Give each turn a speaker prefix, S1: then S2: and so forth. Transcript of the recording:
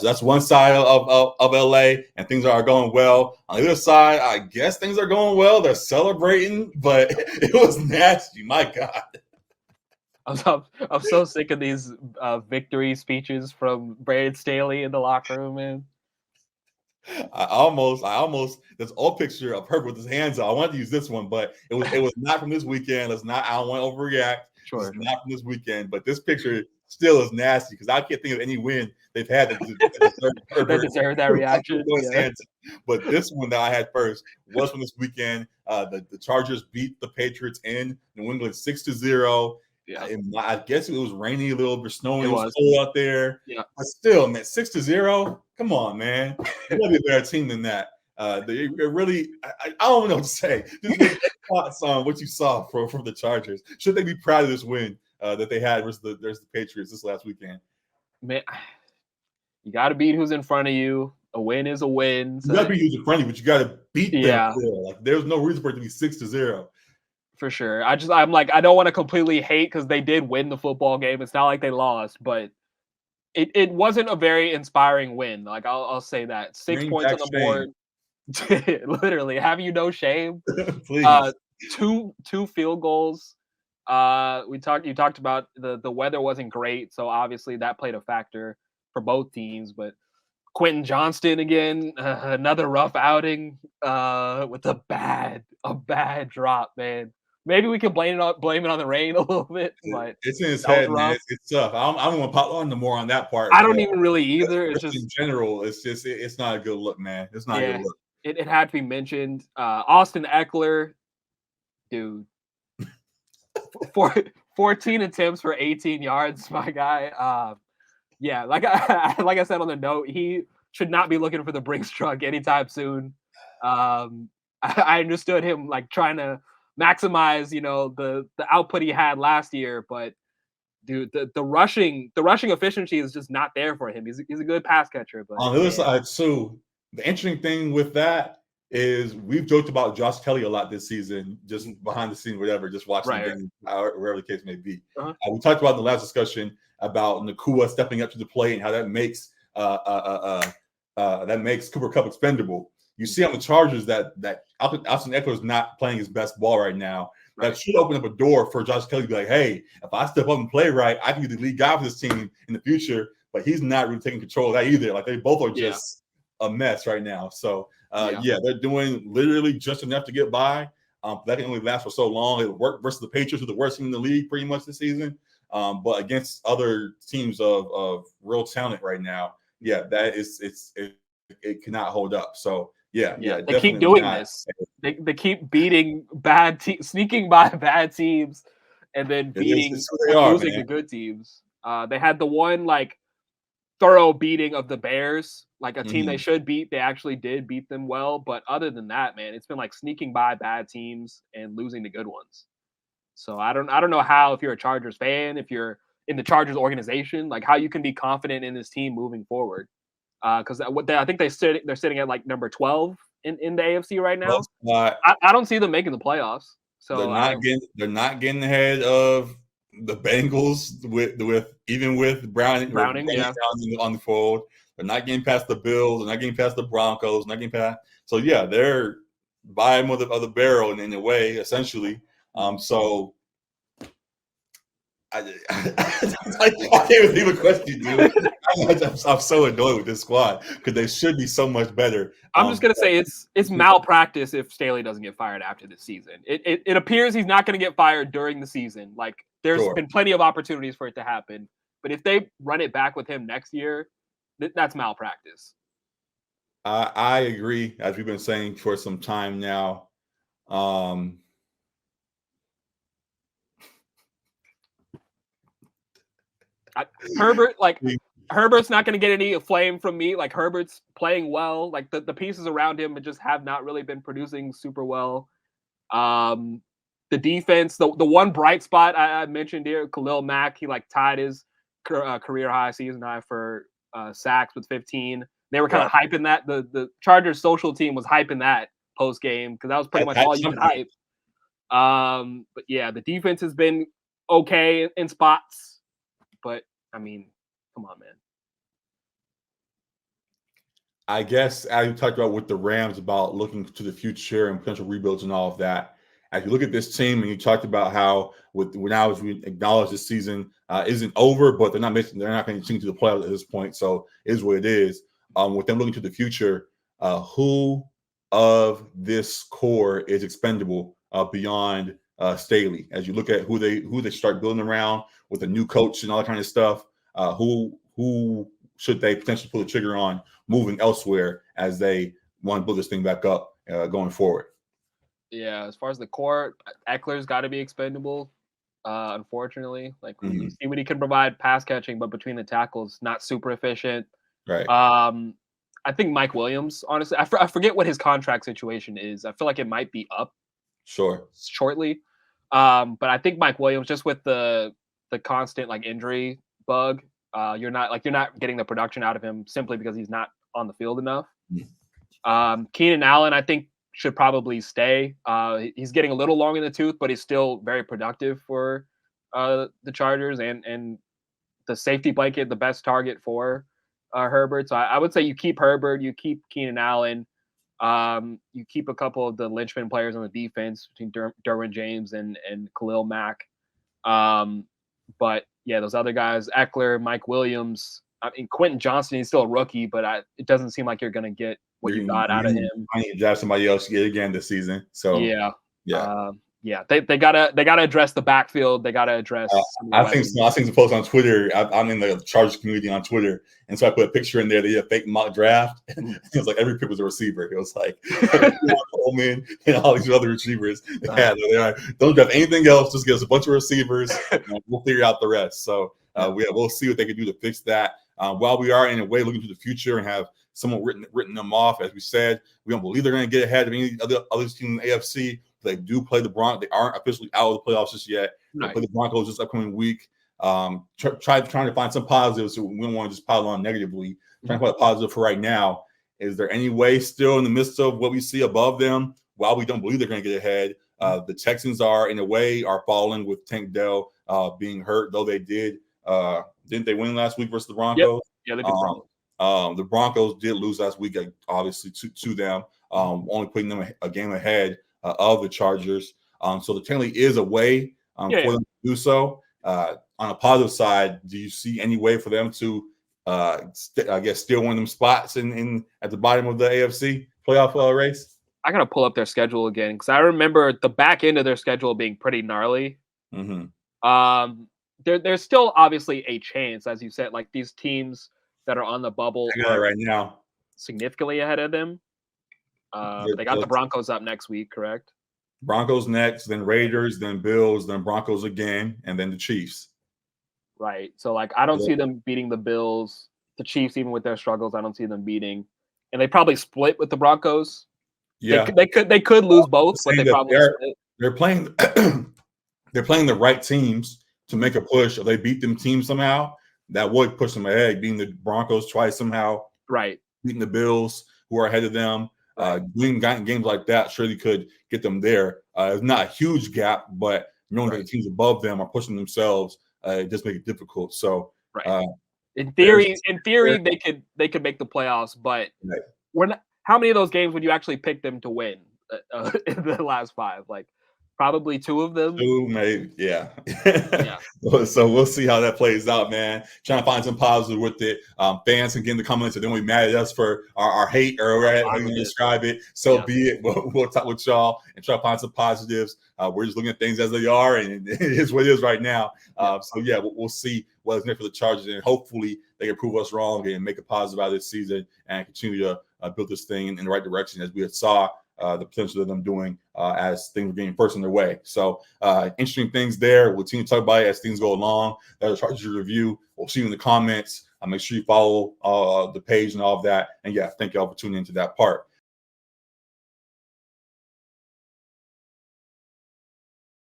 S1: that's one side of LA, and things are going well. On the other side, I guess things are going well. They're celebrating, but it was nasty. My God.
S2: I'm so sick of these victory speeches from Brandon Staley in the locker room, man.
S1: I almost this old picture of Herbert with his hands out. I wanted to use this one, but it was not from this weekend. I don't want to overreact.
S2: Sure.
S1: It's not from this weekend, but this picture still is nasty because I can't think of any win they've had that
S2: deserve that reaction.
S1: Yeah. But this one that I had first was from this weekend. The Chargers beat the Patriots in New England 6-0.
S2: Yeah.
S1: I guess it was rainy a little bit, snowing. It was
S2: cold
S1: out there.
S2: Yeah.
S1: But still, man, 6-0. Come on, man. You gotta be a better team than that. They really, I don't know what to say. Just your thoughts on what you saw from the Chargers. Should they be proud of this win that they had versus the Patriots this last weekend?
S2: Man, you got to beat who's in front of you. A win is a win.
S1: So. You got to beat who's in front of you, but you got to beat them.
S2: Yeah.
S1: Like, there's no reason for it to be 6-0.
S2: For sure. I'm like, I don't want to completely hate because they did win the football game. It's not like they lost, but it wasn't a very inspiring win. Like I'll say that. 6 points on the board. Literally, have you no shame?
S1: Please.
S2: Two field goals. You talked about the weather wasn't great, so obviously that played a factor for both teams. But Quentin Johnston again, another rough outing with a bad drop, man. Maybe we can blame it on the rain a little bit, but
S1: it's in his head, man. It's tough. I don't want to pop on more on that part.
S2: I don't even really either. It's just
S1: in general, it's not a good look, man. It's not a good look.
S2: It had to be mentioned. Austin Eckler, dude, 14 attempts for 18 yards, my guy. Yeah, like I said on the note, he should not be looking for the Brinks truck anytime soon. I understood him like trying to maximize, the output he had last year, but dude, the rushing efficiency is just not there for him. He's a good pass catcher, but
S1: on the other side, so the interesting thing with that is we've joked about Josh Kelly a lot this season, just behind the scenes, whatever, just watching the game, wherever the case may be. We talked about in the last discussion about Nakua stepping up to the plate and how that makes Cooper Kupp expendable. You see on the Chargers that Austin Eckler is not playing his best ball right now. Right. That should open up a door for Josh Kelly to be like, hey, if I step up and play right, I can be the lead guy for this team in the future. But he's not really taking control of that either. Like, they both are just a mess right now. So, they're doing literally just enough to get by. That can only last for so long. It worked versus the Patriots, who are the worst team in the league pretty much this season. But against other teams of real talent right now, it cannot hold up. So,
S2: they keep doing this. They keep beating sneaking by bad teams, and then losing the good teams. They had the one like thorough beating of the Bears, like a team they should beat. They actually did beat them well, but other than that, man, it's been like sneaking by bad teams and losing the good ones. So I don't know how, if you're a Chargers fan, if you're in the Chargers organization, like how you can be confident in this team moving forward. Because I think they're sitting at like number 12 in the AFC right now. I don't see them making the playoffs. So
S1: they're not getting ahead of the Bengals with Browning on the fold. They're not getting past the Bills. They're not getting past the Broncos. Not getting past. So they're bottom of the barrel in a way, essentially. So. I can't even leave a question, dude. I'm so annoyed with this squad because they should be so much better.
S2: I'm just gonna say it's malpractice if Staley doesn't get fired after this season. It appears he's not going to get fired during the season. Like, there's been plenty of opportunities for it to happen, but if they run it back with him next year, that's malpractice.
S1: I agree, as we've been saying for some time now.
S2: Herbert's not going to get any flame from me. Like, Herbert's playing well. Like, the pieces around him just have not really been producing super well. The defense, the one bright spot I mentioned here, Khalil Mack, he tied his career high, season high for sacks with 15. They were kind of hyping that. The Chargers social team was hyping that post game because that was pretty much all you could hype. But the defense has been okay in spots. But I mean, come on, man.
S1: I guess as you talked about with the Rams about looking to the future and potential rebuilds and all of that, as you look at this team and you talked about how now as we acknowledge this season isn't over, but they're not going to continue to the playoffs at this point, so it is what it is. With them looking to the future, who of this core is expendable beyond Staley? As you look at who they start building around with a new coach and all that kind of stuff, who should they potentially pull the trigger on moving elsewhere as they want to build this thing back up going forward?
S2: Yeah, as far as the core, Eckler's got to be expendable. Unfortunately, like we see what he can provide pass catching, but between the tackles, not super efficient.
S1: Right.
S2: I think Mike Williams, honestly, I forget what his contract situation is. I feel like it might be up shortly. But I think Mike Williams, just with the constant like injury bug, you're not getting the production out of him simply because he's not on the field enough. Keenan Allen, I think, should probably stay. He's getting a little long in the tooth, but he's still very productive for the Chargers and the safety blanket, the best target for Herbert. So I would say you keep Herbert, you keep Keenan Allen, you keep a couple of the linchpin players on the defense between Derwin James and Khalil Mack. But yeah, those other guys, Eckler, Mike Williams, I mean, Quentin Johnston, he's still a rookie, but it doesn't seem like you're going to get what you got out of him.
S1: I need to draft somebody else yet again this season. So
S2: yeah. They gotta address the backfield. They gotta address.
S1: I think some post on Twitter. I'm in the Chargers community on Twitter, and so I put a picture in there. They did a fake mock draft. It was like every pick was a receiver. It was like Coleman and all these other receivers. Don't draft anything else. Just give us a bunch of receivers, and we'll figure out the rest. So we'll see what they can do to fix that. While we are in a way looking to the future and have someone written them off, as we said, we don't believe they're going to get ahead of any other teams in the AFC. They do play the Broncos. They aren't officially out of the playoffs just yet. They play the Broncos this upcoming week. Trying to find some positives. So we don't want to just pile on negatively. Trying to find a positive for right now. Is there any way still in the midst of what we see above them, while we don't believe they're going to get ahead, the Texans are falling with Tank Dell being hurt, though they didn't they win last week versus the Broncos?
S2: Yep. Yeah, they did.
S1: The Broncos did lose last week, obviously to them, only putting them a game ahead of the Chargers. So there technically is a way for them to do so. On a positive side, do you see any way for them to, steal one of them spots in at the bottom of the AFC playoff race?
S2: I gotta pull up their schedule again because I remember the back end of their schedule being pretty gnarly. There's still obviously a chance, as you said, like these teams that are on the bubble
S1: right now
S2: significantly ahead of them. They got the Broncos up next week, correct?
S1: Broncos next, then Raiders, then Bills, then Broncos again, and then the Chiefs.
S2: Right. So, like, I don't see them beating the Bills, the Chiefs, even with their struggles. I don't see them beating, and they probably split with the Broncos.
S1: Yeah,
S2: they could lose both, but they probably split.
S1: They're playing. They're playing the right teams to make a push. If they beat them teams somehow, that would push them ahead. Beating the Broncos twice somehow,
S2: right?
S1: Beating the Bills, who are ahead of them. Doing games like that surely could get them there. It's not a huge gap, but knowing that the teams above them are pushing themselves, it does make it difficult. So,
S2: in theory, they could make the playoffs, but how many of those games would you actually pick them to win in the last 5? Like, probably 2 of them.
S1: 2, maybe, yeah. So we'll see how that plays out, man. Trying to find some positive with it. Fans can get in the comments and then be mad at us for our hate or how you describe it. So be it. We'll talk with y'all and try to find some positives. We're just looking at things as they are, and it is what it is right now. We'll see what's next for the Chargers, and hopefully they can prove us wrong and make a positive out of this season and continue to build this thing in the right direction, as we saw the potential of them doing as things were getting first in their way. So interesting things there. We'll continue to talk about it as things go along. That's a Chargers review. We'll see you in the comments. Make sure you follow the page and all of that. And thank y'all for tuning into that part.